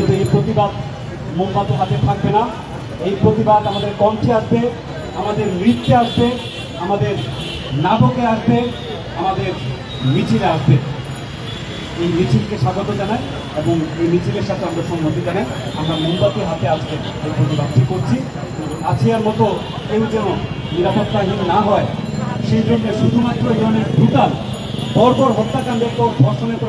কিন্তু এই প্রতিবাদ মোমবাতি হাতে থাকবে না। এই প্রতিবাদ আমাদের কণ্ঠে আসবে, আমাদের নৃত্যে আসবে, আমাদের নাটকে আসবে, আমাদের মিছিলে আসবে। এই মিছিলকে স্বাগত জানাই এবং এই মিছিলের সাথে আমরা সম্মতি জানাই। আমরা মোমবাতি হাতে আজকে এই প্রতিবাদটি করছি। আসিয়ার মতো কেউ যেন নিরাপত্তাহীন না হয়, সেই জন্য শুধুমাত্র এই ধরনের ব্রুটাল বর্বর হত্যাকাণ্ডের পর ধর্ষণের পর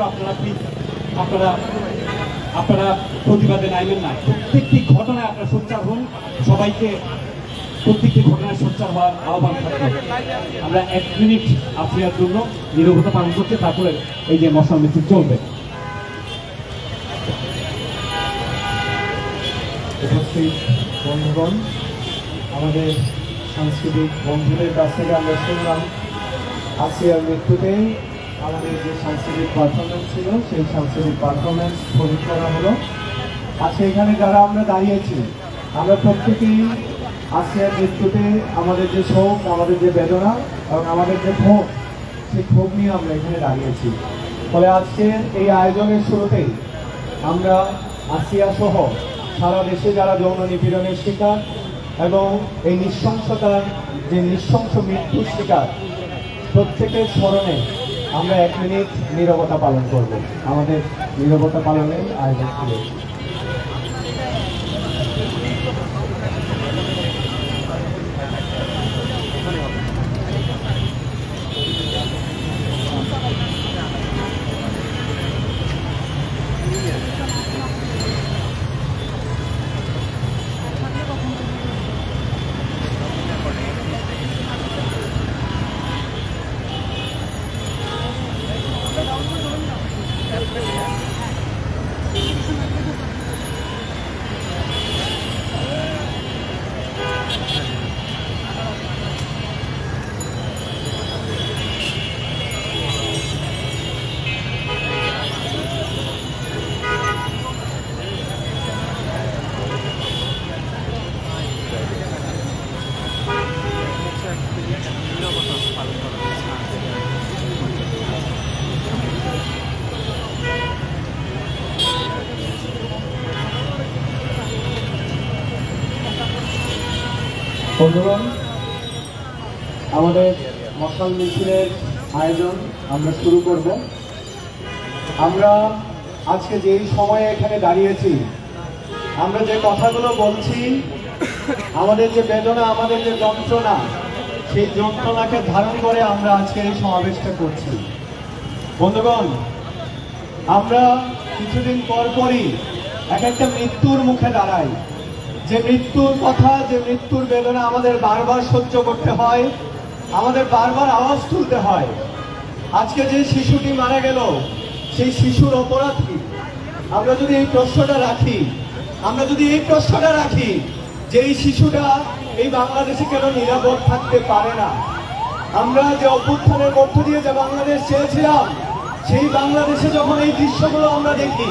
আপনারা প্রতিবাদে নাইবেন না। প্রত্যেকটি ঘটনায় আপনারা সোচ্চার হন। সবাইকে প্রত্যেকটি ঘটনায় সোচ্চার হওয়ার আহ্বান থাকবে। আমরা 1 মিনিট আফ্রিয়ার জন্য নীরবতা পালন করতে, তারপরে এই যে মশাল মিছিল চলবে। উপস্থিত বন্ধুগণ, আমাদের সাংস্কৃতিক বন্ধুদের কাছ থেকে আমরা শুনলাম আসিয়ার মৃত্যুতে আমাদের যে সাংস্কৃতিক পারফরমেন্স ছিল সেই সাংস্কৃতিক পারফরমেন্স স্থগিত করা হলো। আজকে এখানে যারা আমরা দাঁড়িয়েছি, আমরা প্রত্যেকেই আসিয়ার মৃত্যুতে আমাদের যে শোক, আমাদের যে বেদনা এবং আমাদের যে ক্ষোভ, সেই ক্ষোভ নিয়ে আমরা এখানে দাঁড়িয়েছি। ফলে আজকে এই আয়োজনের শুরুতেই আমরা আসিয়া সহ সারা দেশে যারা যৌন নিপীড়নের শিকার এবং এই নৃশংসতার যে নৃশংস মৃত্যুর শিকার, প্রত্যেকের স্মরণে আমরা 1 মিনিট নীরবতা পালন করব। আমাদের নীরবতা পালনের আয়োজন করেছি। বন্ধুগণ, আমাদের মশাল মিছিলের আয়োজন আমরা শুরু করব। আমরা আজকে যেই সময়ে এখানে দাঁড়িয়েছি, আমরা যে কথাগুলো বলছি, আমাদের যে বেদনা, আমাদের যে যন্ত্রণা, সেই যন্ত্রণাকে ধারণ করে আমরা আজকের এই সমাবেশটা করছি। বন্ধুগণ, আমরা কিছুদিন পর পরই একটা মৃত্যুর মুখে দাঁড়াই। যে মৃত্যুর কথা, যে মৃত্যুর বেদনা আমাদের বারবার সহ্য করতে হয়, আমাদের বারবার আওয়াজ তুলতে হয়। আজকে যে শিশুটি মারা গেল, সেই শিশুর অপরাধ কি? আমরা যদি এই প্রশ্নটা রাখি, যে এই শিশুটা এই বাংলাদেশে কেন নিরাপদ থাকতে পারে না? আমরা যে অভ্যুত্থানের মধ্য দিয়ে যে বাংলাদেশ চেয়েছিলাম, সেই বাংলাদেশে যখন এই দৃশ্যগুলো আমরা দেখি,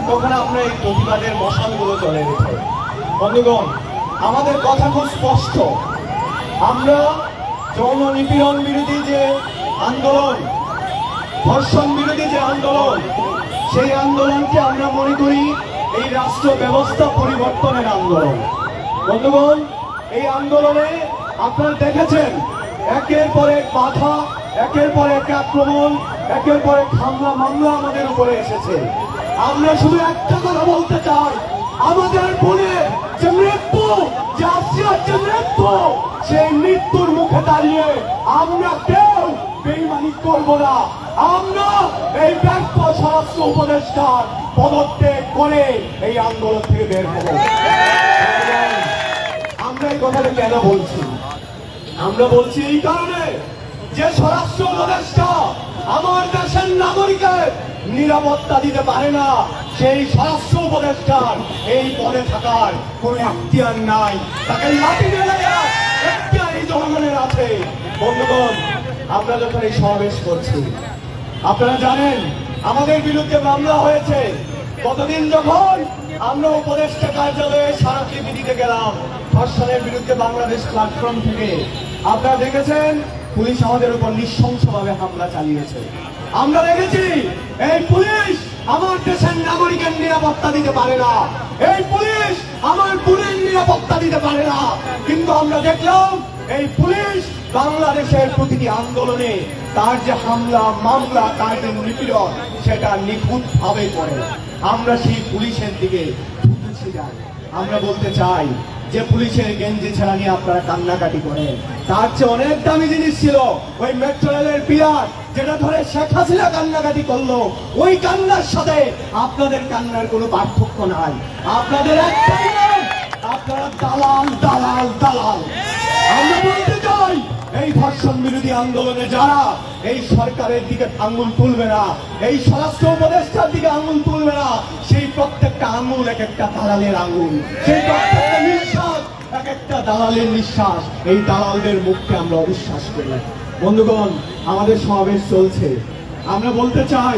তখন আমরা এই প্রতিবাদের মশালগুলো চলে রেখে। বন্ধুগণ, আমাদের কথা খুব স্পষ্ট। আমরা যৌন নিপীড়ন বিরোধী যে আন্দোলন, ধর্ষণ বিরোধী যে আন্দোলন, সেই আন্দোলনকে আমরা মনে করি এই রাষ্ট্র ব্যবস্থা পরিবর্তনের আন্দোলন। বন্ধুগণ, এই আন্দোলনে আপনারা দেখেছেন একের পর এক বাধা, একের পর এক আক্রমণ, একের পর এক হামলা মামলা আমাদের উপরে এসেছে। আমরা শুধু একটা কথা বলতে চাই, আমাদের বলে যে মৃত্যু, যে আসিয়ার যে মৃত্যু, সেই মৃত্যুর মুখে দাঁড়িয়ে আমরা কেউ বেইমানি করব না। আমরা এই ব্যর্থ স্বরাষ্ট্র উপদেষ্টার পদত্যাগ করে এই আন্দোলন থেকে বের হব। আমরা এই কথাটা কেন বলছি? আমরা বলছি এই কারণে যে স্বরাষ্ট্র উপদেষ্টা আমার দেশের নাগরিকের নিরাপত্তা দিতে পারে না, সেই স্বরাষ্ট্র উপদেষ্টার এই পদে থাকার কোন এখতিয়ার নাই। তাকে লাঠি মেরে দেওয়ার এখতিয়ার এই জনগণের আছে। বন্ধুগণ, আমরা যখন এই সমাবেশ করছি, আপনারা জানেন আমাদের বিরুদ্ধে মামলা হয়েছে। গতদিন যখন আমরা উপদেষ্টা কার্যালয়ে স্মারকলিপি দিতে গেলাম ধর্ষণের বিরুদ্ধে বাংলাদেশ প্ল্যাটফর্ম থেকে, আপনারা দেখেছেন পুলিশ আমাদের উপর নৃশংসভাবে হামলা চালিয়েছে। আমরা দেখেছি এই পুলিশ আমার দেশের নাগরিকের নিরাপত্তা দিতে পারে না, এই পুলিশ আমার বোনের নিরাপত্তা দিতে পারে না। কিন্তু আমরা দেখলাম এই পুলিশ বাংলাদেশের প্রতিটি আন্দোলনে তার যে হামলা মামলা, তার যে নিপীড়ন, সেটা নিখুঁত ভাবে করে। আমরা সেই পুলিশের দিকে ছুটে যাই। আমরা বলতে চাই যে পুলিশের গেঞ্জি ছেড়া নিয়ে আপনারা কান্নাকাটি করেন, তার চেয়ে অনেক দামি জিনিস ছিল ওই মেট্রো রেলের পিলার, যেটা ধরে শেখ হাসিনা কান্নাকাটি করলো। ওই কান্নার সাথে আপনাদের কান্নার কোনো পার্থক্য নাই। আপনাদের একটাই নাম, আপনারা দালাল দালাল দালাল। আমরা বলতে চাই এই ধর্ষণ বিরোধী আন্দোলনে যারা এই সরকারের দিকে আঙুল তুলবে না, এই স্বরাষ্ট্র উপদেষ্টার দিকে আঙুল তুলবে না, সেই প্রত্যেকটা আঙুল এক একটা দালালের আঙুল, সেই প্রত্যেকটা নিঃশ্বাস এক একটা দালালের নিঃশ্বাস। এই দালালদের মুখকে আমরা অবিশ্বাস করি। বন্ধুগণ, আমাদের সমাবেশ চলছে। আমরা বলতে চাই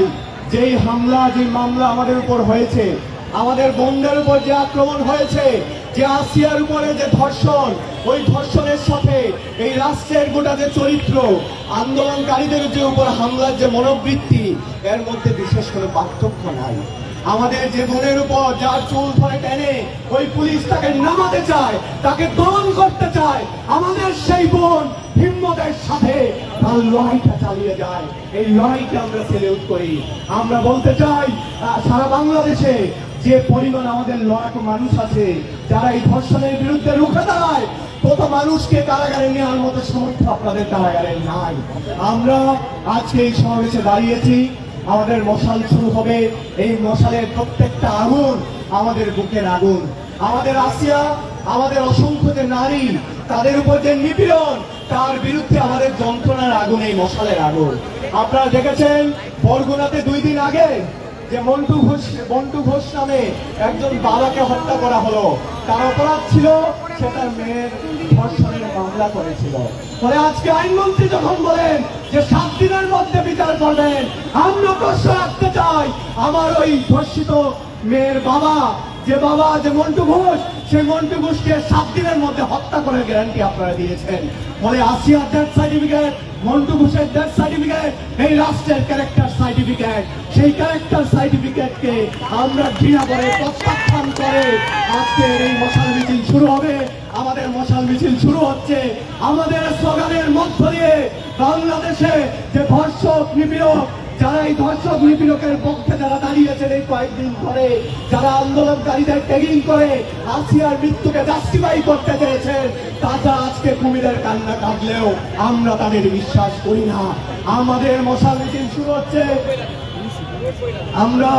যে এই হামলা, যে মামলা আমাদের উপর হয়েছে, আমাদের বোনদের উপর যে আক্রমণ হয়েছে, যে আসিয়ার উপরে যে ধর্ষণ, ওই ধর্ষণের সাথে এই রাষ্ট্রের গোটা যে চরিত্র, আন্দোলনকারীদের যে উপর হামলার যে মনোবৃত্তি, এর মধ্যে বিশেষ কোনো পার্থক্য নাই। আমাদের যে বোনের উপর যার চুল ধরে টেনে ওই পুলিশ তাকে নামাতে চায়, তাকে দমন করতে চায়, আমাদের সেই বোন হিম্মতের সাথে তার লড়াইটা চালিয়ে যায়। এই লড়াইকে আমরা সেলিউট করি। আমরা বলতে চাই সারা বাংলাদেশে যে পরিমাণ আমাদের লড়াকু মানুষ আছে যারা এই ধর্ষণের বিরুদ্ধে রুখে দাঁড়ায়, কত মানুষকে কারাগারে নেওয়ার মতো সামর্থ্য আপনাদের কারাগারে নাই। আমরা আজকে এই সমাবেশে দাঁড়িয়েছি, আমাদের মশাল শুরু হবে। এই মশালের প্রত্যেকটা আগুন আমাদের বুকের আগুন। আমাদের আসিয়া, আমাদের অসংখ্য যে নারী, তাদের উপর যে নিপীড়ন, তার বিরুদ্ধে আমাদের যন্ত্রণার আগুন, এই মশালের আগুন। আপনারা দেখেছেন বরগুনাতে 2 দিন আগে যে মন্টু ঘোষ নামে একজন বাবাকে হত্যা করা হলো। তার অপরাধ ছিল সে তার মেয়ের ধর্ষণের মামলা করেছিল। ফলে আজকে আইনমন্ত্রী যখন বলেন যে 7 দিনের মধ্যে বিচার করবেন, আমরা প্রশ্ন রাখতে চাই আমার ওই ধর্ষিত মেয়ের বাবা যে মন্টু ঘোষ, সেই মন্টু ঘোষকে 7 দিনের মধ্যে হত্যা করার গ্যারান্টি আপনারা দিয়েছেন। ফলে আসিয়ার ডেথ সার্টিফিকেট, মন্টু ঘোষের ডেথ সার্টিফিকেট এই রাষ্ট্রের ক্যারেক্টার সার্টিফিকেট। সেই ক্যারেক্টার সার্টিফিকেটকে আমরা ঘৃণা করে, প্রত্যাখ্যান করে আজকের এই মশাল মিছিল শুরু হবে। আমাদের মশাল মিছিল শুরু হচ্ছে। আমাদের স্লোগানের মধ্য দিয়ে বাংলাদেশে যে ধর্ষক নিপীড়ক, যারা এই ধর্ষক নিপীড়কের পক্ষে যারা দাঁড়িয়েছেন এই কয়েকদিন ধরে, যারা আন্দোলনকারীদের ট্যাগিং করে আসিয়ার মৃত্যুকে জাস্টিফাই করতে চেয়েছেন, তারা আজকে কুমিরের কান্না কাঁদলেও আমরা তাদের বিশ্বাস করি না। আমাদের মশাল মিছিল শুরু হচ্ছে। আমরা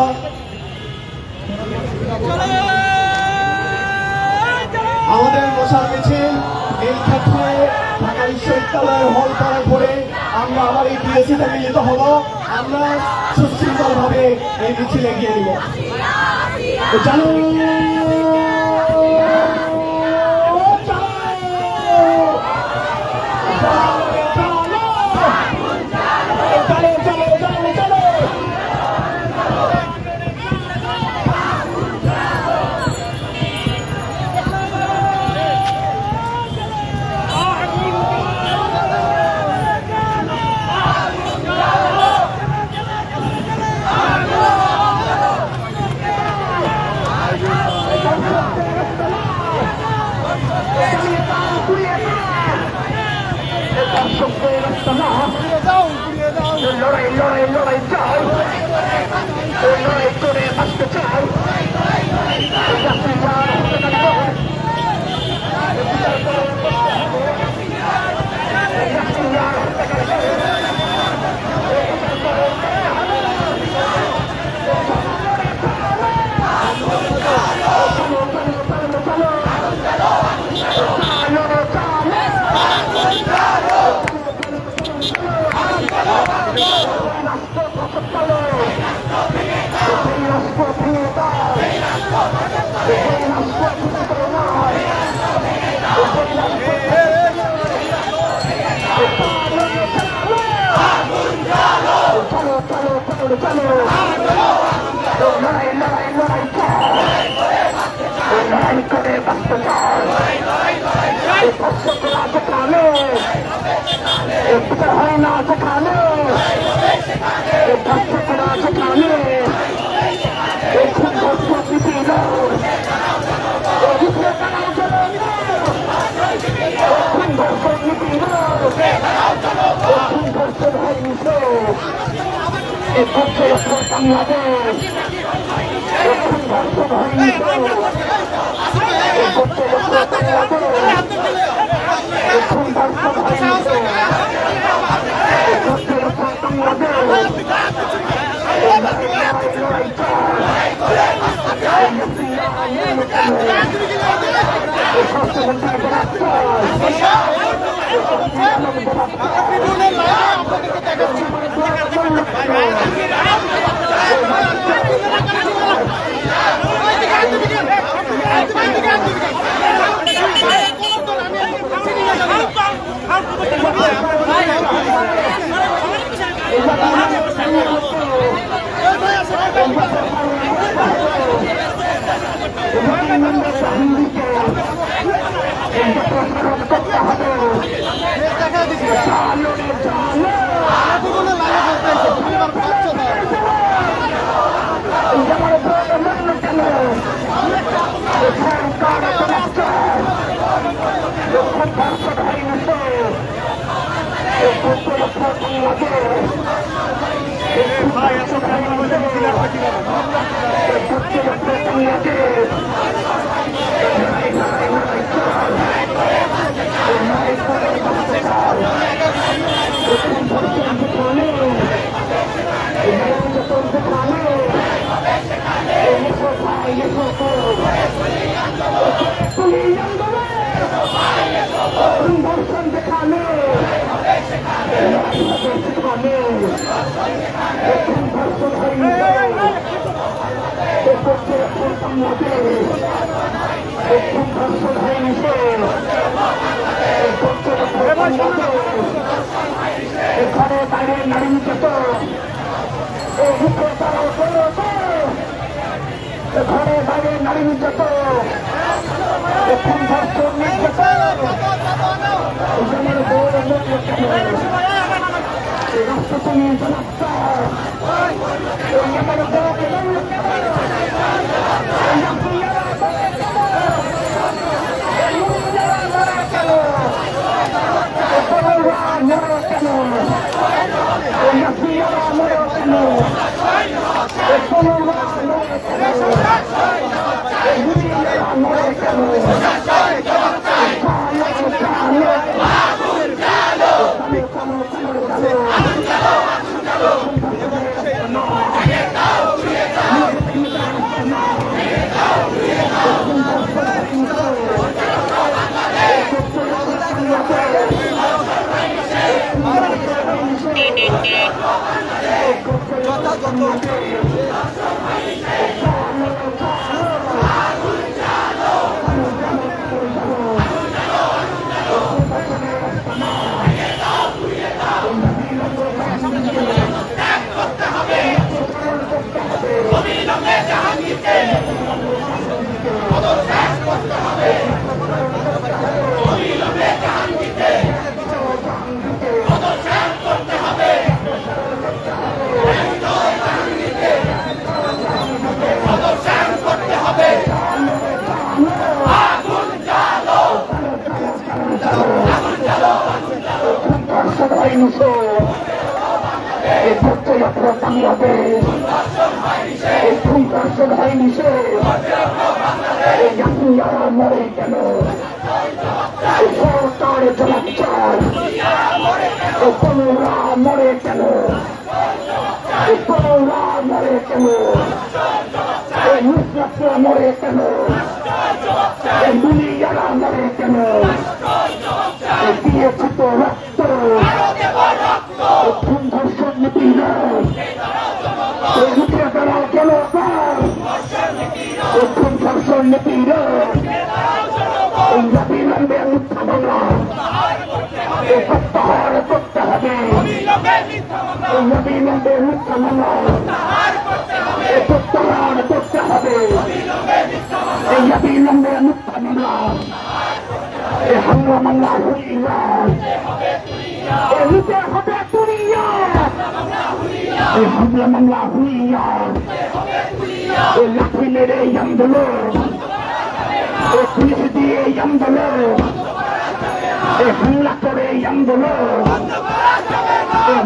আমাদের মশাল মিছিল এই ক্ষেত্রে ঢাকা বিশ্ববিদ্যালয়ের হল পাড়া করে আমরা আবার এই পিএসিতে মিলিত হব। আমরা সুশৃঙ্খল ভাবে এই মিছিল এগিয়ে নিব। জানো লড়াই চাই, লড়াই করে বাঁচতে চাই।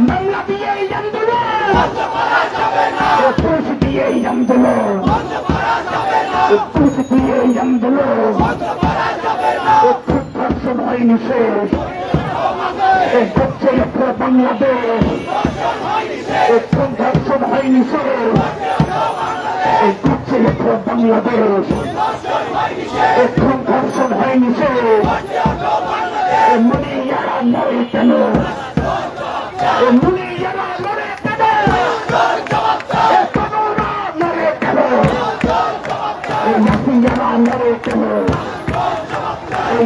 বাংলা দিয়ে পুলিশ দিয়ে এই আন্দোলন, পুলিশ দিয়ে এই আন্দোলন, ধর্ষণ হয়নি শেষ, হচ্ছে বাংলাদেশ, ধর্ষণ হয়নি শেষ, হচ্ছে বাংলাদেশ, ধর্ষণ হয়নি শেষ, মুনিয়ারা নয় কেন, মুনিয়ারা নড়ে কেন, তনুরা নড়ে কেন, ইয়াসিয়ারা নড়ে কেন,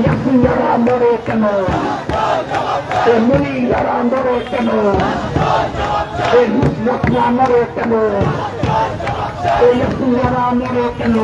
ইয়াসিয়ারা নড়ে কেন, মুনিয়ারা নড়ে কেন, মুসলিমরা নড়ে কেন, ইয়াসিয়ারা নড়ে কেন।